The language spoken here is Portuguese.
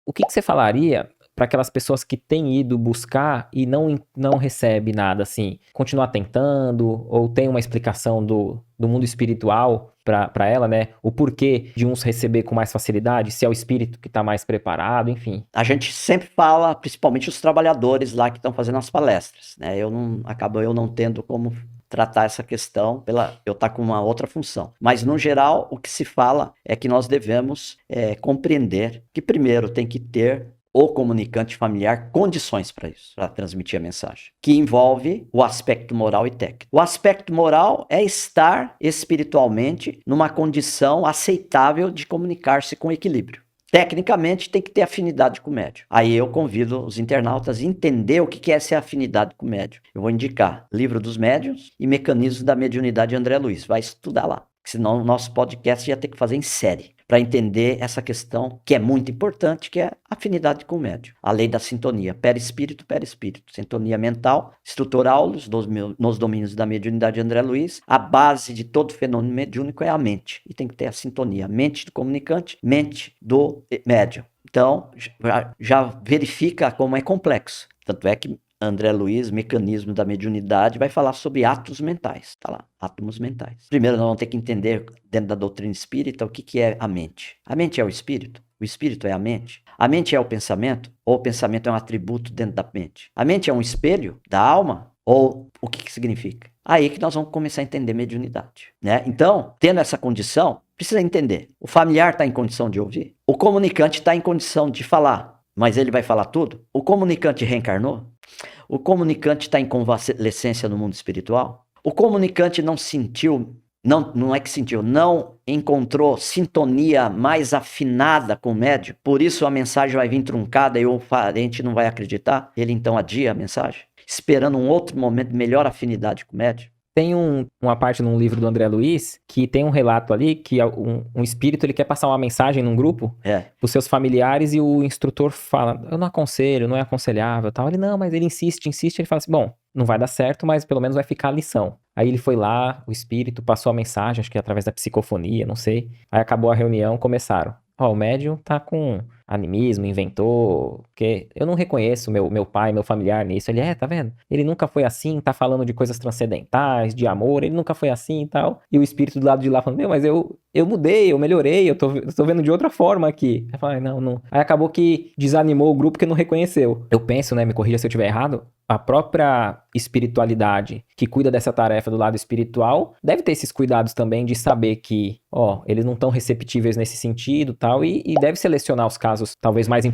o que você falaria para aquelas pessoas que têm ido buscar e não recebe nada, assim? Continuar tentando, ou tem uma explicação do mundo espiritual para ela, né? O porquê de uns receber com mais facilidade, se é o espírito que está mais preparado, enfim. A gente sempre fala, principalmente os trabalhadores lá que estão fazendo as palestras, né? Acabo eu não tendo como tratar essa questão eu estar com uma outra função. Mas, no geral, o que se fala é que nós devemos compreender que, primeiro, tem que ter o comunicante familiar condições para isso, para transmitir a mensagem, que envolve o aspecto moral e técnico. O aspecto moral é estar espiritualmente numa condição aceitável de comunicar-se com equilíbrio. Tecnicamente, tem que ter afinidade com o médium. Aí eu convido os internautas a entender o que é essa afinidade com o médium. Eu vou indicar Livro dos Médiuns e Mecanismos da Mediunidade de André Luiz. Vai estudar lá. Senão o nosso podcast ia ter que fazer em série para entender essa questão que é muito importante, que é a afinidade com o médium. A lei da sintonia, perispírito, perispírito. Sintonia mental, estrutural nos domínios da mediunidade de André Luiz. A base de todo fenômeno mediúnico é a mente. E tem que ter a sintonia. Mente do comunicante, mente do médium. Então, já verifica como é complexo. Tanto é que André Luiz, Mecanismo da Mediunidade, vai falar sobre atos mentais. Tá lá, átomos mentais. Primeiro, nós vamos ter que entender, dentro da doutrina espírita, o que é a mente. A mente é o espírito? O espírito é a mente? A mente é o pensamento? Ou o pensamento é um atributo dentro da mente? A mente é um espelho da alma? Ou o que significa? Aí que nós vamos começar a entender mediunidade, né? Então, tendo essa condição, precisa entender. O familiar está em condição de ouvir? O comunicante está em condição de falar, mas ele vai falar tudo? O comunicante reencarnou? O comunicante está em convalescência no mundo espiritual? O comunicante não sentiu, não é que sentiu, não encontrou sintonia mais afinada com o médium? Por isso a mensagem vai vir truncada e o parente não vai acreditar? Ele então adia a mensagem, esperando um outro momento de melhor afinidade com o médium? Tem uma parte num livro do André Luiz que tem um relato ali que um espírito ele quer passar uma mensagem num grupo para os seus familiares e o instrutor fala, eu não aconselho, não é aconselhável, tal. Ele, não, mas ele insiste, ele fala assim, bom, não vai dar certo, mas pelo menos vai ficar a lição. Aí ele foi lá, o espírito passou a mensagem, acho que através da psicofonia, não sei. Aí acabou a reunião, começaram. O médium tá com animismo, inventou, porque eu não reconheço meu pai, meu familiar nisso. Ele, tá vendo? Ele nunca foi assim, tá falando de coisas transcendentais, de amor, ele nunca foi assim e tal. E o espírito do lado de lá falando, mas eu mudei, eu melhorei, eu tô vendo de outra forma aqui. Aí fala, não. Aí acabou que desanimou o grupo que não reconheceu. Eu penso, né, me corrija se eu estiver errado, a própria espiritualidade que cuida dessa tarefa do lado espiritual deve ter esses cuidados também de saber que, eles não estão receptíveis nesse sentido tal, e deve selecionar os casos talvez mais